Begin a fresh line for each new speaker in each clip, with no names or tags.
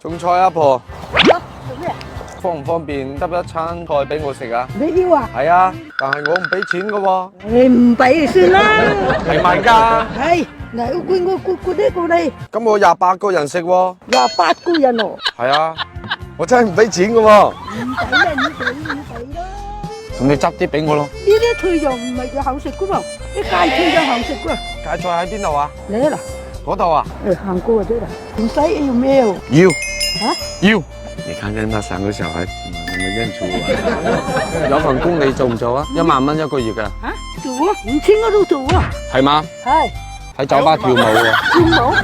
種菜阿婆，
做咩？
方唔方便執一餐菜俾我食啊？
你要啊？
係啊，但係我唔俾錢噶喎。
你唔俾就算啦。
係咪㗎？
係，嗱，我呢個你
咁我28個人食喎。
28個人喎。
係啊，我真係唔俾錢噶喎。
唔俾啦，唔俾啦。
咁你執啲俾我咯。
呢啲菜又唔係叫好食噶喎，啲芥菜就好食噶。
芥菜喺邊度啊？
嚟啦，
嗰度啊？
行過就得啦。唔使要咩喎？
要。
啊？
要。你看看那3個小孩子，他們認出我。有份工你做唔做啊？1萬蚊一個月㗎。
啊？做啊，5000我都做啊。
係嘛？
係。
喺酒吧跳舞喎。
跳舞？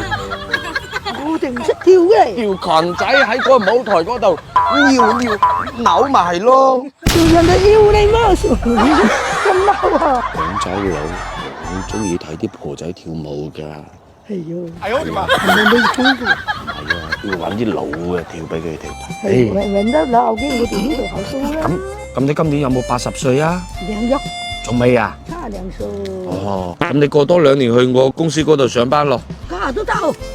我哋唔識跳嘅。
條裙仔喺個舞台嗰度搖扭咪係咯。
做人哋要你咩？咁嬲啊！
廣州佬好中意睇啲婆仔跳舞㗎。
係喎。
係好點啊？
係咪你講嘅？
係啊，要揾啲老嘅跳俾佢哋睇。
係揾得老嘅，我哋呢度好多啦。
咁你今年有冇80歲啊？
兩喐，
仲未啊？
差2歲。
哦，咁你過多2年去我公司嗰度上班咯，
家都得，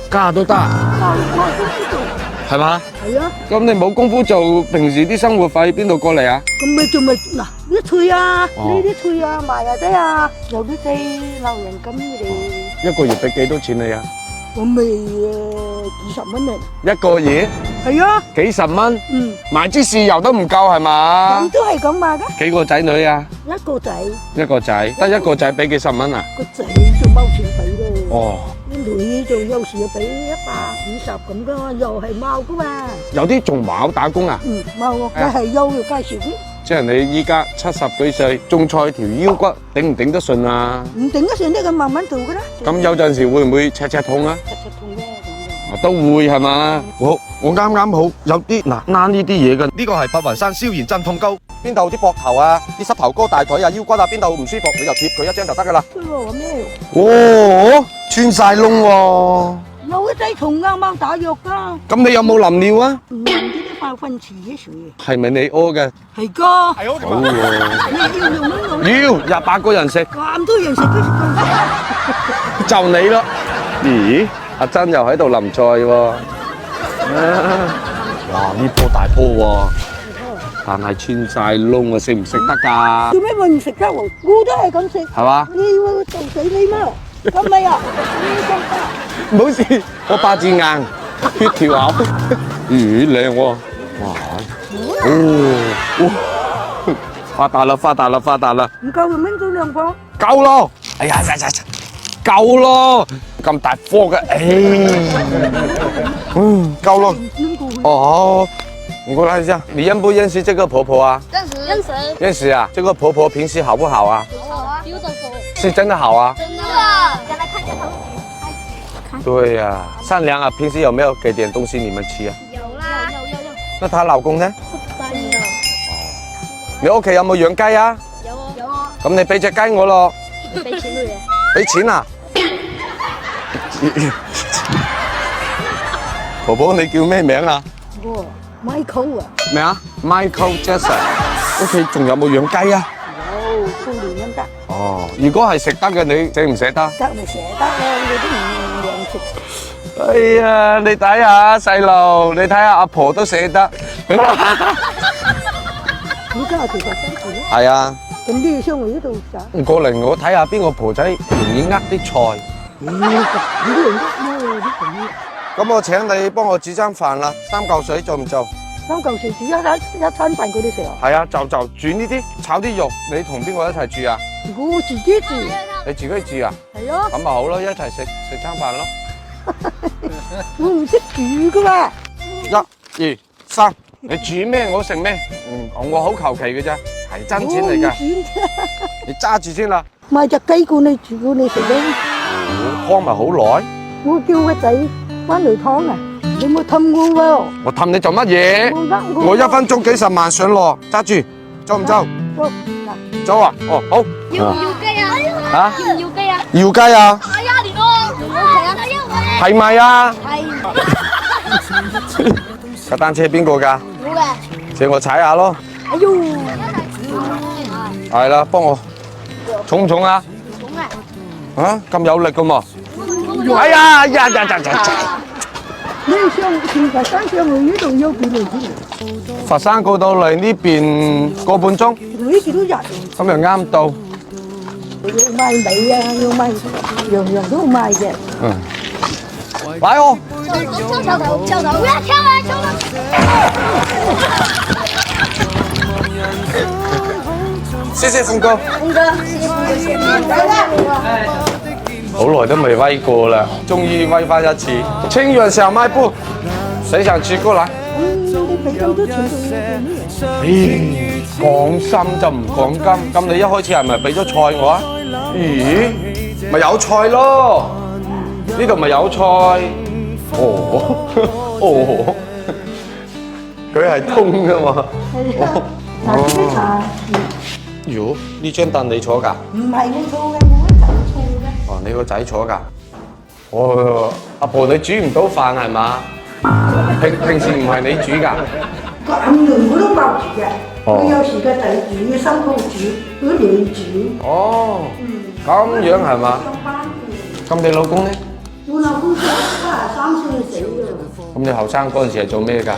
加都得，
我都知道。
係嘛？
係啊，
咁你冇功夫做，平時啲生活費邊度過嚟啊？
咁咪仲咪嗱呢啲菜啊，
哦
呢啲菜啊賣下得啊，有啲雞老人金嘅哋，
一個月俾幾多錢你啊？
我咪幾十蚊啊。
一個月
係啊，
幾十蚊，
嗯，
買支豉油都唔夠係嘛
咁？都係咁賣噶，
幾個仔女啊？
一個仔，
一個仔，得一個仔俾幾十蚊啊？
個仔就冇錢俾咯。
哦，
啲女就有時俾150咁噶，又係冇噶嘛。
有啲仲冇打工啊？
嗯，冇啊，佢係有要介紹啲，
即係你依家70幾歲，種菜條腰骨頂唔頂得順啊？
唔頂得上呢個慢慢做噶啦。
咁有陣時會唔會赤痛啊？
赤痛啫咁樣。
啊都會係嘛？我啱好有啲嗱啱呢啲嘢嘅。呢個係白雲山消炎鎮痛膏，邊度啲膊頭啊、啲膝頭哥、大腿啊、腰骨啊，邊度唔舒服你就貼佢一張就得噶啦。
佢話咩？
哦，穿晒窿喎！
有一劑蟲啱啱打藥噶，
咁你有冇淋尿啊？
唔係呢啲化糞池嘅水。
係咪你屙嘅？
係噶，
好喎，
你要用乜
要28個人食，
咁多人食都食咁
就你咯。咦？阿珍又喺度淋菜喎。哇！呢棵大棵喎，但係穿晒窿啊，食唔食得㗎？
做咩會唔食得喎？我都係咁食。
係嘛？
你要做死你咩？咁咪啊？
唔好事，我八字硬，血條咬。咦，靚喎！哇！哦，發達啦，發達啦，發達啦！
唔夠就拎咗兩個。
夠咯！哎呀，夠咯！咁大顆嘅，夠咯。哦，我過來一下，你認不認識這個婆婆啊？
認識，
認識啊！這個婆婆平時好不好啊？
好啊，比我的手，
是真的好啊？
真的，讓他看見頭。
對呀，善良啊！平時有沒有給點東西你們吃啊？
有啦，有。
那她老公呢？
大意啦，
你屋企有冇養雞啊？
有啊，
咁你俾隻雞我咯。
俾錢佢嘅，
俾錢啊！婆婆你叫咩名啊？
我 Michael 啊，
咩啊 ？Michael Jackson。屋企仲有冇養雞啊？
有蘇聯咁得，
哦，如果係食得嘅，你捨唔捨得？
得咪捨得咯，你都唔養食。
哎呀，你睇下細路，你睇下阿婆都捨得。
你家下條佛山住咧？
係啊，
咁你要上嚟呢度咋？
唔過嚟我睇下邊個婆仔容易呃啲菜。
你啲人呃咩啲咁嘅？
咁我請你幫我煮餐飯啦，3嚿水做唔做？
3嚿水煮一餐飯佢哋食啊？
係啊，就煮呢啲炒啲肉，你同邊個一齊煮啊？
我自己住。
你自己煮啊？
係啊，
咁咪好咯，一齊食餐飯咯。
我唔識煮噶嘛。
1、2、3，你煮咩我食咩？我好求其嘅啫，係真錢嚟㗎。你揸住先啦。
買隻雞過你煮過你食咧。
湯咪好耐。
我叫個仔翻嚟湯啊！你冇氹我喎。
我氹你做乜嘢？我1分鐘幾10萬上落，揸住，做唔做？
做。
做啊！哦，好。
要唔要雞啊？
嚇？
要唔要雞啊？
要雞啊？
哎呀，你咯，
係咪啊？
係，
架單車邊個㗎？
我嘅，
借我踩下咯。
哎呦，
係啦，幫我。重唔重啊？
重啊，
啊，咁有力㗎嘛？哎呀呀呀呀呀！
你上從佛山上去呢度要幾耐先？
佛山過到嚟呢邊個半鐘，
呢幾多日？
咁就啱到。
要賣米啊，要賣樣樣都賣嘅。
嗯，來哦。
跳頭，不要跳啊！跳到。
謝謝峰哥。
峰哥，謝謝峰哥，謝謝。
好耐都未威過啦，終於威翻一次。清遠小賣部，誰想吃過來？
你俾咁多錢做咩？
咦，講心就唔講金。咁你一開始係咪俾咗菜我啊？咦，咪有菜咯？呢度咪有菜？哦，哦，佢係通㗎嘛？
係啊，嗱，呢啲茶
喲，呢張凳你坐㗎？
唔係我做嘅，我一陣做嘅。
哦，你個仔坐㗎？哦，阿婆你煮唔到飯係嘛？平時唔係你煮㗎？
個暗門我都包住嘅，我有時個仔煮，新抱煮，佢女煮。
哦，咁樣係嘛？
上班嘅。
咁你老公呢？
我老公73歲死咗。
咁你後生嗰陣時係做咩㗎？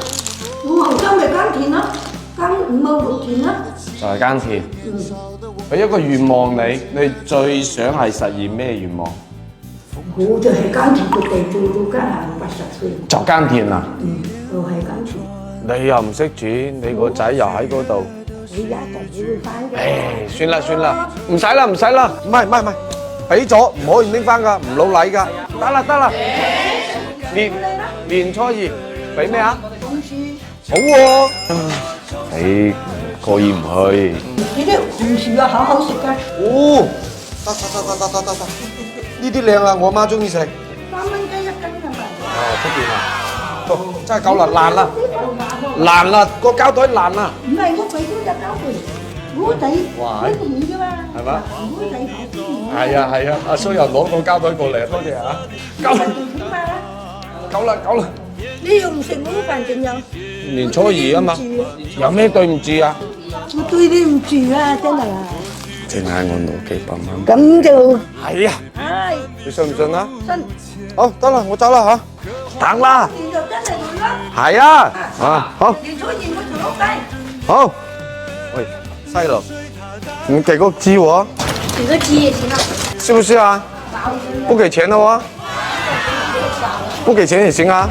我後生咪耕田咯，耕5畝6田咯。
就係耕田。俾一個願望你最想係實現咩願望？
我就係耕田個地做到家下80歲。
就耕田啊！
就係耕田。
你又唔識煮，你個仔又喺嗰度。
你一陣會翻嘅。
唉，算啦，唔使啦，唔係，俾咗唔可以拎翻㗎，唔老禮㗎。得啦，年初二俾咩啊？好喎。你可以唔去？
你啲紅薯啊，好好食㗎。
哦，得，呢啲靚啊，我媽中意食。
3蚊雞一斤係咪？
出邊啊？真係夠啦，爛啦，個膠袋爛啦。
唔係我俾嗰隻膠袋，我仔
哇
呢個面㗎嘛。
係嘛？
我仔跑先。
係啊，阿蘇又攞個膠袋過嚟，多謝啊。夠啦。
你又唔食我飯仲有？
年初二啊嘛，有咩對唔住啊？
我對你唔住啊，真係。
淨係我攞幾百蚊。
咁就
係啊，
唉，
你信唔信啊？
真。
好，得啦，我走啦嚇。等啦。
你就真係會啦。
係啊，好。
年初二我就攞雞。
好。喂，細路，你給個雞我。
給個雞也行啊。
是不是啊？不給錢的話，不給錢也行啊。